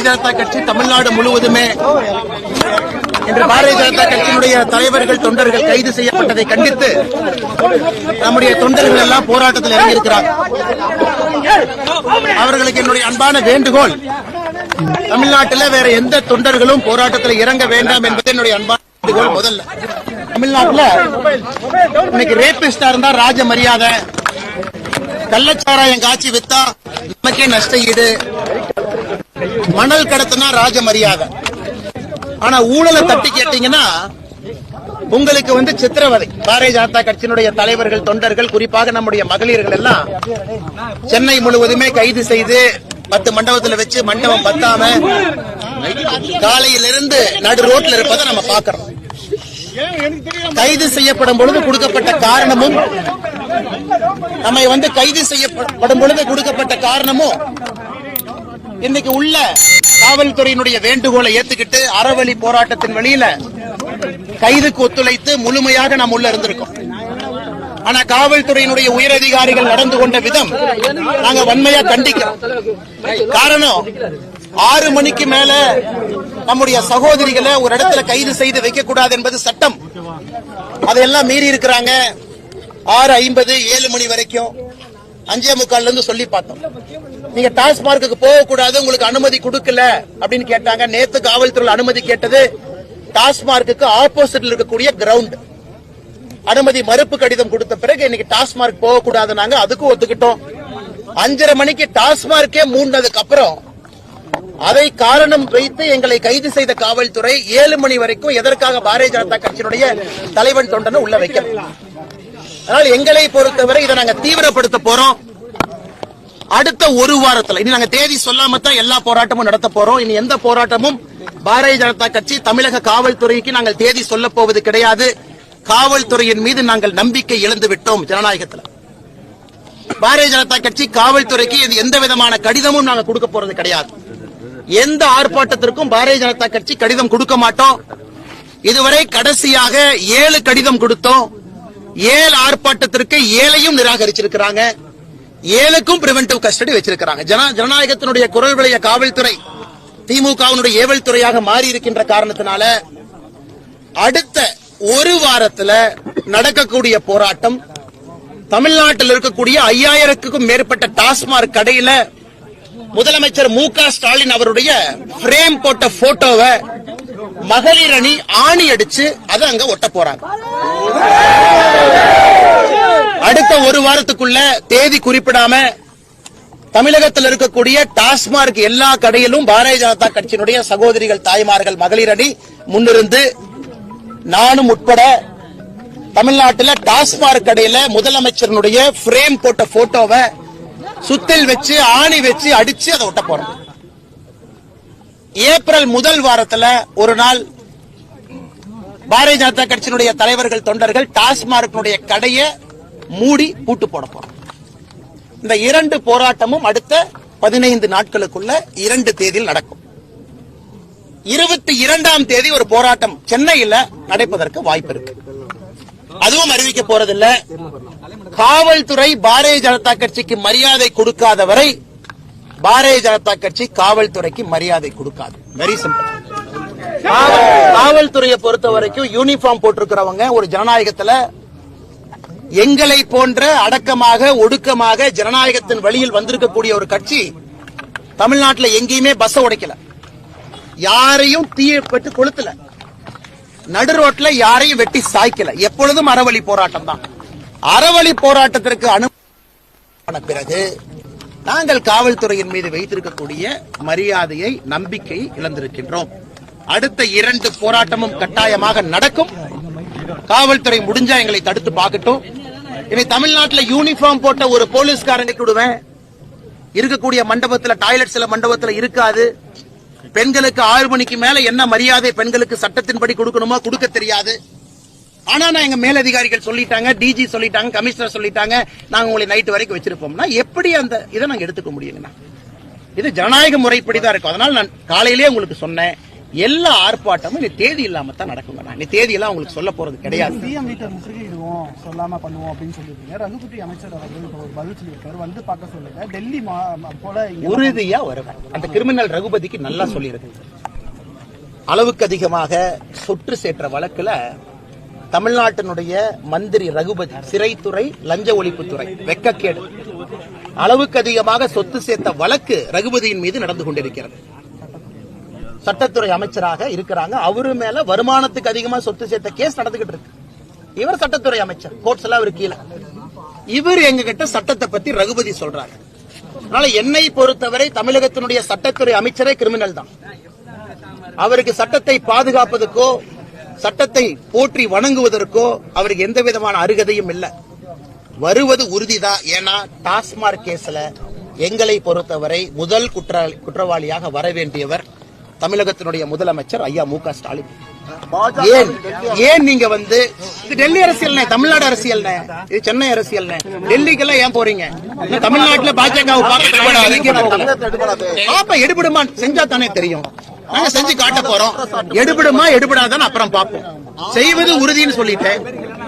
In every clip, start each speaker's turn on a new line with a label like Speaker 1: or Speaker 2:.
Speaker 1: பாரதிய ஜனதா கட்சி தமிழ்நாடு முழுவதுமே இன்று பாரதிய ஜனதா கட்சியினுடைய தலைவர்கள் தொண்டர்கள் கைது செய்யப்பட்டதை கண்டித்து நம்முடைய தொண்டர்கள் எல்லாம் போராட்டத்தில் இறங்கியிருக்கிறார். அவர்களுக்கு என்னுடைய அன்பான வேண்டுகோள், தமிழ்நாட்டில் வேற எந்த தொண்டர்களும் போராட்டத்தில் இறங்க வேண்டாம் என்பது என்னுடைய அன்பான வேண்டுகோள். முதல்ல தமிழ்நாட்டில் இன்னைக்கு ரேபிஸ்டா இருந்தா ராஜ மரியாதை, கள்ளச்சாராயம் காட்சி வித்தா நமக்கே நஷ்ட ஈடு, மணல் கடத்தினா ராஜ மரியாதை. ஆனா ஊழலை தட்டி கேட்டீங்கன்னா உங்களுக்கு சித்திரவதை. பாரதிய ஜனதா கட்சியினுடைய தலைவர்கள் தொண்டர்கள் குறிப்பாக நம்முடைய மகளிர்கள் எல்லாம் சென்னை முழுவதுமே கைது செய்து 10 மண்டபத்தில் வச்சு மண்டபம் பத்தாம காலையிலிருந்து நடு ரோட்ல இருப்பதை நம்ம பார்க்கிறோம். கைது செய்யப்படும் பொழுது கொடுக்கப்பட்ட காரணமும் நம்மை கைது செய்யப்படும் பொழுது கொடுக்கப்பட்ட காரணமும் இன்னைக்கு உள்ள காவல்துறையினுடைய வேண்டுகோளை ஏத்துக்கிட்டு அறவழி போராட்டத்தின் வழியில கைதுக்கு ஒத்துழைத்து முழுமையாக நாம் உள்ள இருந்திருக்கோம். ஆனா காவல்துறையினுடைய உயரதிகாரிகள் நடந்து கொண்ட விதம் நாங்க வன்மையா கண்டிக்கிறோம். காரணம் 6 மணிக்கு மேல நம்முடைய சகோதரிகளை ஒரு இடத்துல கைது செய்து வைக்க கூடாது என்பது சட்டம். அதையெல்லாம் மீறி இருக்கிறாங்க. 6:50 7 மணி வரைக்கும் 5:45 இருந்து சொல்லி பார்த்தோம். நீங்க டாஸ்மார்க்கு போக கூடாது, உங்களுக்கு அனுமதி கொடுக்கல அப்படின்னு கேட்டாங்க. நேத்து காவல்துறை அனுமதி கேட்டது டாஸ்மார்க்கு ஆப்போசிட்ல இருக்கக்கூடிய கிரவுண்ட். அனுமதி மறுப்பு கடிதம் கொடுத்த பிறகு இன்னைக்கு டாஸ்மார்க் போக கூடாது, நாங்க அதுக்கும் ஒத்துக்கிட்டோம். 5:30 மணிக்கு டாஸ்மார்க்கே மூடினதுக்கு அப்புறம் அதை காரணம் வைத்து எங்களை கைது செய்த காவல்துறை 7 மணி வரைக்கும் எதற்காக பாரதிய ஜனதா கட்சியினுடைய தலைவன் தொண்டனை உள்ள வைக்கணும். அதனால எங்களை பொறுத்தவரை இதை நாங்க தீவிரப்படுத்த போறோம். அடுத்த ஒரு வாரத்தில் இனி நாங்க தேதி சொல்லாம தான் எல்லா போராட்டமும் நடத்த போறோம். இனி எந்த போராட்டமும் பாரதிய ஜனதா கட்சி தமிழக காவல்துறைக்கு நாங்கள் தேதி சொல்ல போவது கிடையாது. காவல்துறையின் மீது நாங்கள் நம்பிக்கை இழந்து விட்டோம். ஜனநாயகத்தில் பாரதிய ஜனதா கட்சி காவல்துறைக்கு எந்த விதமான கடிதமும் நாங்கள் கொடுக்க போறது கிடையாது. எந்த ஆர்ப்பாட்டத்திற்கும் பாரதிய ஜனதா கட்சி கடிதம் கொடுக்க மாட்டோம். இதுவரை கடைசியாக 7 கடிதம் கொடுத்தோம். 7 ஆர்ப்பாட்டத்திற்கு 7ஐயும் நிராகரிச்சிருக்கிறாங்க. 7க்கும் பிரிவென்டிவ் கஸ்டடி வச்சிருக்கிறாங்க. ஜனநாயகத்தினுடைய குரல் விளைய காவல்துறை திமுகவினுடைய ஏவல் துறையாக மாறி இருக்கின்ற காரணத்தினால அடுத்த ஒரு வாரத்தில் நடக்கக்கூடிய போராட்டம் தமிழ்நாட்டில் இருக்கக்கூடிய 5000க்கும் மேற்பட்ட டாஸ்மாக் கடையில முதலமைச்சர் மு.க. ஸ்டாலின் அவருடைய பிரேம் போட்ட போட்டோவை மகளிர் அணி ஆணி அடிச்சு அதை அங்க ஒட்ட போறாங்க. அடுத்த ஒரு வாரத்துக்குள்ள தேதி குறிப்பிடாம தமிழகத்தில் இருக்கக்கூடிய டாஸ்மாக் எல்லா கடையிலும் பாரதிய ஜனதா கட்சியினுடைய சகோதரிகள் தாய்மார்கள் மகளிர் அணி முன்னிருந்து நானும் உட்பட தமிழ்நாட்டில் டாஸ்மாக் கடையில முதலமைச்சருடைய பிரேம் போட்ட போட்டோவை சுத்தில் வச்சு ஆணி வச்சு அடிச்சு அதை ஒட்ட போறோம். ஏப்ரல் முதல் வாரத்தில் ஒரு நாள் பாரதிய ஜனதா கட்சியினுடைய தலைவர்கள் தொண்டர்கள் டாஸ்மாக் கடையை மூடி பூட்டு போட போறோம். இந்த 2 போராட்டமும் அடுத்த 15 நாட்களுக்குள்ள 2 தேதியில் நடக்கும். 22ஆம் தேதி ஒரு போராட்டம் சென்னையில் நடப்பதற்கு வாய்ப்பு இருக்கு. அதுவும் அறிவிக்க போறதில்ல. காவல்துறை பாரதிய ஜனதா கட்சிக்கு மரியாதை கொடுக்காத வரை பாரதிய ஜனதா கட்சி காவல்துறைக்கு மரியாதை கொடுக்காது. Very simple. காவல்துறையை பொறுத்த வரைக்கும் யூனிஃபார்ம் போட்டிருக்கிறவங்க ஒரு ஜனநாயகத்தில் எங்களை போன்ற அடக்கமாக ஒடுக்கமாக ஜனநாயகத்தின் வழியில் வந்திருக்கக்கூடிய ஒரு கட்சி தமிழ்நாட்டில் எங்கேயுமே பஸ் உடைக்கல, யாரையும் தீயப்பட்டு கொளுத்தல, நடு ரோட்ல யாரையும் வெட்டி சாய்க்கல. எப்பொழுதும் அறவழி போராட்டம் தான். அறவழி போராட்டத்திற்கு அனுமதி பிறகு நாங்கள் காவல்துறையின் மீது வைத்திருக்கக்கூடிய மரியாதையை நம்பிக்கையை இழந்திருக்கின்றோம். அடுத்த 2 போராட்டமும் கட்டாயமாக நடக்கும். காவல்துறை முடிஞ்சா எங்களை தடுத்து பார்க்கட்டும். இனி தமிழ்நாட்டில் யூனிஃபார்ம் போட்ட ஒரு போலீஸ்காரங்க விடுவேன். இருக்கக்கூடிய மண்டபத்தில் டாய்லெட் சில மண்டபத்தில் இருக்காது. பெண்களுக்கு 6 மணிக்கு மேல என்ன மரியாதை பெண்களுக்கு சட்டத்தின்படி கொடுக்கணுமோ கொடுக்க தெரியாது. ஆனா நான் எங்க மேலதிகாரிகள் சொல்லிட்டாங்க, டிஜி சொல்லிட்டாங்க, கமிஷனர் சொல்லிட்டாங்க, நாங்க உங்களை நைட்டு வரைக்கும் வச்சிருப்போம்னா எப்படி அந்த இதை நாங்க எடுத்துக்க முடியுங்கண்ணா? இது ஜனநாயக முறைப்படிதான் இருக்கும். அதனால நான் காலையிலேயே உங்களுக்கு சொன்னேன், எல்லா ஆர்ப்பாட்டமும் நீ தேதி இல்லாம தான் நடக்குங்க. நீ தேதி எல்லாம் உங்களுக்கு சொல்ல போறது கிடையாது.
Speaker 2: சிஎம் வீட்டை முற்றுகையிடுவோம் சொல்லாம பண்ணுவோம் அப்படின்னு சொல்லிருக்கீங்க. ரகுபதி அமைச்சர் அவர்கள் ஒரு பதில் சொல்லியிருக்காரு, வந்து பார்க்க சொல்லுங்க, டெல்லி போல
Speaker 1: உறுதியா வருவேன். அந்த கிரிமினல் ரகுபதிக்கு நல்லா சொல்லியிருக்கு. அளவுக்கு அதிகமாக சொத்து சேற்ற வழக்குல தமிழ்நாட்டினுடைய மந்திரி ரகுபதி, சிறைத்துறை, லஞ்ச ஒழிப்புத்துறை, வெக்கக்கேடு, அளவுக்கு அதிகமாக சொத்து சேர்த்த வழக்கு ரகுபதியின் மீது நடந்து கொண்டிருக்கிறது. சட்டத்துறை அமைச்சராக இருக்கிறாங்க. அவரு மேல வருமானத்துக்கு அதிகமா சொத்து சேர்த்த கேஸ் நடந்துகிட்டு இருக்கு. இவர் சட்டத்துறை அமைச்சர், கோர்ட்ஸ் எல்லாம் இவர் கீழே. இவர் எங்க கிட்ட சட்டத்தை பத்தி ரகுபதி சொல்றாங்க. அதனால என்னை பொறுத்தவரை தமிழகத்தினுடைய சட்டத்துறை அமைச்சரே கிரிமினல் தான். அவருக்கு சட்டத்தை பாதுகாப்பதற்கோ சட்டத்தை போற்றி வணங்குவதற்கோ அவருக்கு எந்த விதமான அருகதையும் இல்லை. வருவது உறுதிதான். ஏன்னா டாஸ்மாக் கேஸ்ல எங்களை பொறுத்தவரை முதல் குற்றவாளியாக வர வேண்டியவர் தமிழகத்தினுடைய முதலமைச்சர் ஐயா மு.க. ஸ்டாலின். ஏன் நீங்க வந்து டெல்லி அரசியல், தமிழ்நாடு அரசியல், இது சென்னை அரசியல், டெல்லிக்கெல்லாம் ஏன் போறீங்க? தமிழ்நாட்டுல பாஜக எடுபடுமா செஞ்சா தானே தெரியும். நாங்க செஞ்சு காட்ட போறோம். எடுபடுமா எடுபடாதான் அப்புறம் பார்ப்போம். செய்வது உறுதின்னு சொல்லிட்டேன்.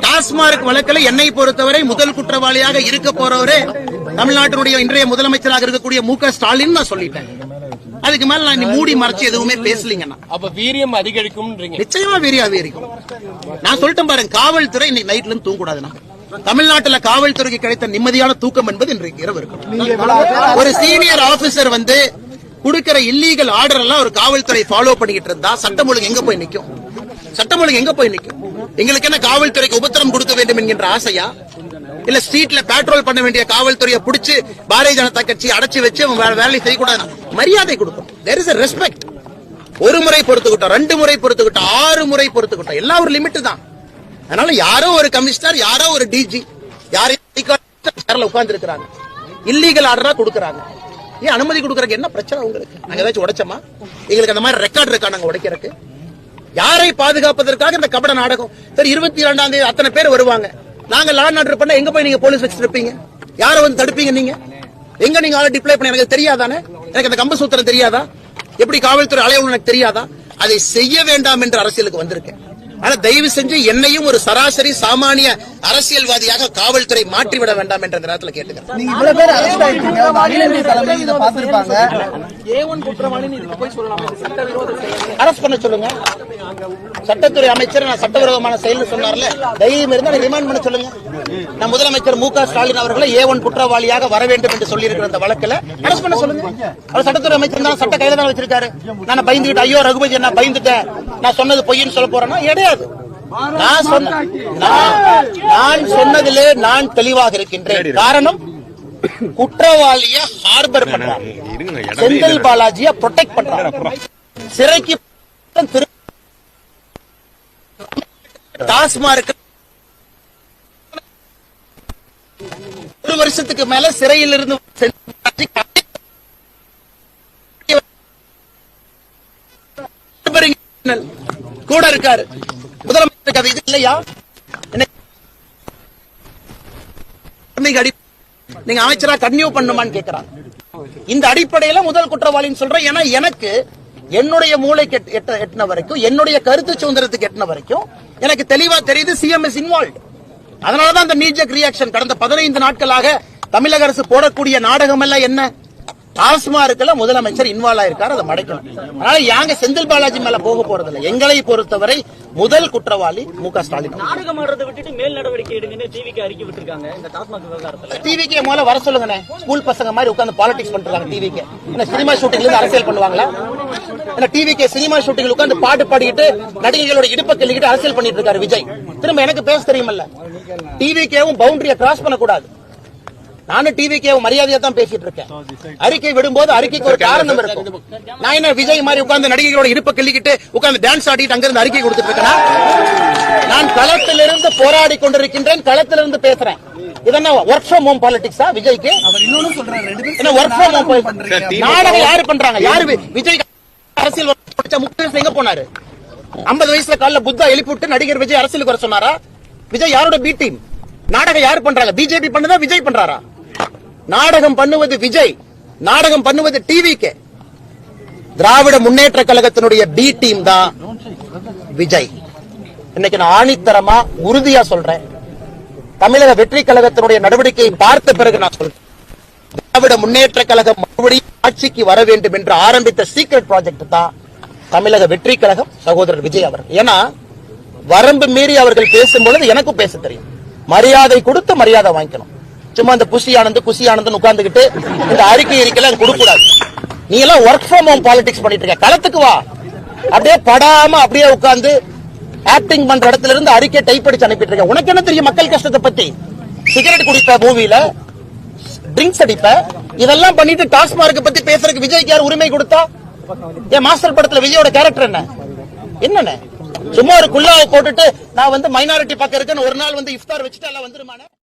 Speaker 1: டாஸ்மாக் வழக்கில் என்னை பொறுத்தவரை முதல் குற்றவாளியாக இருக்க போறவரே தமிழ்நாட்டினுடைய இன்றைய முதலமைச்சராக இருக்கக்கூடிய மு.க. ஸ்டாலின் நான் சொல்லிட்டேன். அதுக்கு மேல நான் மூடி மறைச்சு எதுவுமே பேசலீங்கன்னா
Speaker 3: அப்ப வீரியம் அதிகரிக்கும்.
Speaker 1: நிச்சயமா வீரியம் அதிகரிக்கும். நான் சொல்லிட்டேன் பாருங்க, காவல்துறை இன்னைக்கு நைட்ல இருந்து தூங்கக்கூடாதுன்னா தமிழ்நாட்டுல காவல்துறைக்கு கிடைத்த நிம்மதியான தூக்கம் என்பது இன்றைக்கு இரவு இருக்கும். ஒரு சீனியர் ஆபீசர் வந்து கொடுக்கிற இல்லீகல் ஆர்டர் எல்லாம் ஒரு காவல்துறை ஃபாலோ பண்ணிக்கிட்டு இருந்தா சட்டம் ஒழுங்கு எங்க போய் நிக்கும்? சட்டம் ஒழுங்கு எங்க போய் நிக்கும்? எங்களுக்கு என்ன காவல்துறைக்கு உபத்திரம் கொடுக்க வேண்டும் என்கின்ற ஆசையா? இல்ல ஸ்ட்ரீட்ல பேட்ரோல் பண்ண வேண்டிய காவல்துறையை பிடிச்சு பாரதிய ஜனதா கட்சி அடைச்சு வச்சு வேலை செய்யக்கூடாது. மரியாதை கொடுக்கும். There is a respect. ஒரு முறை பொறுத்துக்கிட்டோம், 2 முறை பொறுத்துக்கிட்டோம், 6 முறை பொறுத்துக்கிட்டோம். எல்லாம் ஒரு லிமிட் தான். அதனால யாரோ ஒரு கமிஷனர், யாரோ ஒரு டிஜி, யாரையும் உட்கார்ந்து இருக்கிறாங்க, இல்லீகல் ஆர்டரா கொடுக்கறாங்க. ஏன் அனுமதி கொடுக்கறதுக்கு என்ன பிரச்சனை உங்களுக்கு? நாங்க ஏதாச்சும் உடைச்சோமா? எங்களுக்கு அந்த மாதிரி ரெக்கார்ட் இருக்கா நாங்க உடைக்கிறதுக்கு? யாரை பாதுகாப்பதற்காக இந்த கபட நாடகம்? சரி, 22ஆம் தேதி அத்தனை பேர் வருவாங்க. நாங்க லா அண்ட் ஆர்டர் பண்ண எங்க போய் நீங்க போலீஸ் வச்சிருப்பீங்க? யாரை வந்து தடுப்பீங்க? நீங்க எங்க நீங்க ஆளை டிப்ளை பண்ண எனக்கு தெரியாதானே? எனக்கு அந்த கம்பு சூத்திரம் தெரியாதா? எப்படி காவல்துறை அலையவும் எனக்கு தெரியாதா? அதை செய்ய வேண்டாம் என்று அரசியலுக்கு வந்திருக்கேன். ஆனா தயவு செஞ்சு என்னையும் ஒரு சராசரி சாமானிய அரசியல்வாதியாக காவல்துறை மாற்றிவிட வேண்டாம் என்ற நேரத்தில் கேட்டுக்கிறேன். அரஸ்ட் பண்ண சொல்லுங்க. சட்டத்துறை அமைச்சர் நான் சட்டவிரோதமான செயல் சொன்னார்ல, தைரியம் இருந்தா ரிமாண்ட் பண்ண சொல்லுங்க. நான் முதலமைச்சர் மு.க. ஸ்டாலின் அவர்களை A1 குற்றவாளியாக வர வேண்டும் என்று சொல்லியிருக்கிற அந்த வழக்கில் அரஸ்ட் பண்ண சொல்லுங்க. அவர் சட்டத்துறை அமைச்சர் தான், சட்ட கையில தான் வச்சிருக்காரு. நான் பயந்துகிட்டு ஐயோ ரகுபதி நான் பயந்துட்டேன், நான் சொன்னது பொய்ன்னு சொல்ல போறேன்னா கிடையாது. நான் சொன்னதிலே நான் தெளிவாக இருக்கின்றேன். காரணம், குற்றவாளிய ஹார்பர் பண்றாங்க, செந்தில் பாலாஜிய ப்ரொடெக்ட் பண்றாங்க, சிறைக்கு டாஸ்மாக் 1 வருஷத்துக்கு மேல சிறையில் இருந்து கூட இருக்காரு. முதலமைச்சருக்கு அது இது இல்லையா? நீங்க அமைச்சரா கன்டினியூ பண்ணுமான்னு கேட்கிறாங்க. இந்த அடிப்படையில முதல் குற்றவாளின்னு சொல்றேன். ஏன்னா எனக்கு என்னுடைய மூளைக்கு எட்டின வரைக்கும், என்னுடைய கருத்து சுதந்திரத்துக்கு எட்டின வரைக்கும் எனக்கு தெளிவா தெரியுது சிஎம் இஸ் இன்வால்வ். அதனாலதான் அந்த நீஜக் ரியாக்ஷன். கடந்த 15 நாட்களாக தமிழக அரசு போடக்கூடிய நாடகம் எல்லாம் என்ன? டாஸ்மார்க்ல முதலமைச்சர் இன்வால்வ் ஆயிருக்காரு, அதை மடைக்கணும். அதனால யாங்க செந்தில் பாலாஜி மேல போக போறதில்லை. எங்களை பொறுத்தவரை முதல் குற்றவாளி மு.க. ஸ்டாலின்.
Speaker 4: நாடகம் ஆடுறதை விட்டுட்டு மேல் நடவடிக்கை எடுங்கன்னு டிவிக்கு அறிக்கை விட்டுருக்காங்க. இந்த டாஸ்மாக் விவகாரத்துல
Speaker 1: டிவிக்கு முதல்ல வர சொல்லுங்க. ஸ்கூல் பசங்க மாதிரி உட்கார்ந்து பாலிடிக்ஸ் பண்றாங்க. டிவிக்கு என்ன சினிமா ஷூட்டிங்ல இருந்து அரசியல் பண்ணுவாங்களா? என்ன டிவிக்கு சினிமா ஷூட்டிங்ல உட்கார்ந்து பாட்டு பாடிக்கிட்டு நடிகைகளோட இடுப்பை கிள்ளிக்கிட்டு அரசியல் பண்ணிட்டு இருக்காரு விஜய். திரும்ப எனக்கு பேச தெரியுமல்ல. டிவிக்கேவும் பவுண்டரியை கிராஸ் பண்ணக்கூடாது. நானும் டிவிக்கு மரியாதையா தான் பேசிட்டு இருக்கேன். அறிக்கை விடும்போது அறிக்கைக்கு ஒரு காரணம் இருக்கும். நான் என்ன விஜய் மாதிரி உட்கார்ந்து நடிகைகளோட இருப்ப கிள்ளிக்கிட்டு உட்கார்ந்து டான்ஸ் ஆடிட்டு அங்கிருந்து அறிக்கை கொடுத்துட்டு இருக்கேன். நான் களத்திலிருந்து போராடி கொண்டிருக்கின்றேன், களத்திலிருந்து பேசுறேன். இதென்ன ஒர்க் ஃப்ரம் ஹோம் பாலிடிக்ஸா விஜய்க்கு? என்ன ஒர்க் ஃப்ரம் ஹோம் நாடகம் யாரு பண்றாங்க? யாரு விஜய் அரசியல் 30 வயசுல எங்க போனாரு? 50 வயசுல காலைல புத்தா எழுப்பிவிட்டு நடிகர் விஜய் அரசியலுக்கு வர சொன்னாரா? விஜய் யாரோட பி டீம்? நாடகம் யாரு பண்றாங்க? பிஜேபி பண்ணுதா, விஜய் பண்றாரா? நாடகம் பண்ணுவது விஜய், நாடகம் பண்ணுவது டிவிக்கு. திராவிட முன்னேற்ற கழகத்தினுடைய பி டீம் தான் விஜய். இன்னைக்கு நான் ஆணித்தரமா உறுதியா சொல்றேன், தமிழக வெற்றி கழகத்தினுடைய நடவடிக்கையை பார்த்த பிறகு நான் சொல்றேன், திராவிட முன்னேற்ற கழகம் மறுபடியும் ஆட்சிக்கு வர வேண்டும் என்று ஆரம்பித்த சீக்ரெட் ப்ராஜெக்ட் தான் தமிழக வெற்றி கழகம் சகோதரர் விஜய் அவர். ஏன்னா வரம்பு மீறி அவர்கள் பேசும்பொழுது எனக்கும் பேச தெரியும். மரியாதை கொடுத்து மரியாதை வாங்கிக்கணும். சும்மா இந்த குஷி ஆனந்த் உட்கார்ந்துகிட்டு இந்த அறிக்கையெல்லாம் கொடுக்க கூடாது. நீ எல்லாம் ஒர்க் ஃப்ரம் ஹோம் பாலிடிக்ஸ் பண்ணிட்டு இருக்க, களத்துக்கு வா. அப்படியே படாம அப்படியே உட்கார்ந்து ஆக்டிங் பண்ற இடத்துல இருந்து அறிக்கை டைப் அடிச்சு அனுப்பிட்டு இருக்க. உனக்கு என்ன தெரியும் மக்கள் கஷ்டத்தை பத்தி? சிகரெட் குடிப்ப, மூவில ட்ரிங்க்ஸ் அடிப்ப, இதெல்லாம் பண்ணிட்டு டாஸ்மார்க் பத்தி பேசுறதுக்கு விஜய்க்கு யார் உரிமை கொடுத்தா? என் மாஸ்டர் படத்துல விஜயோட கேரக்டர் என்ன? சும்மா ஒரு குல்லாவை போட்டுட்டு நான் மைனாரிட்டி பக்கம் இருக்கேன்னு ஒரு நாள் இஃப்தார் வச்சுட்டு எல்லாம் வந்துருமான.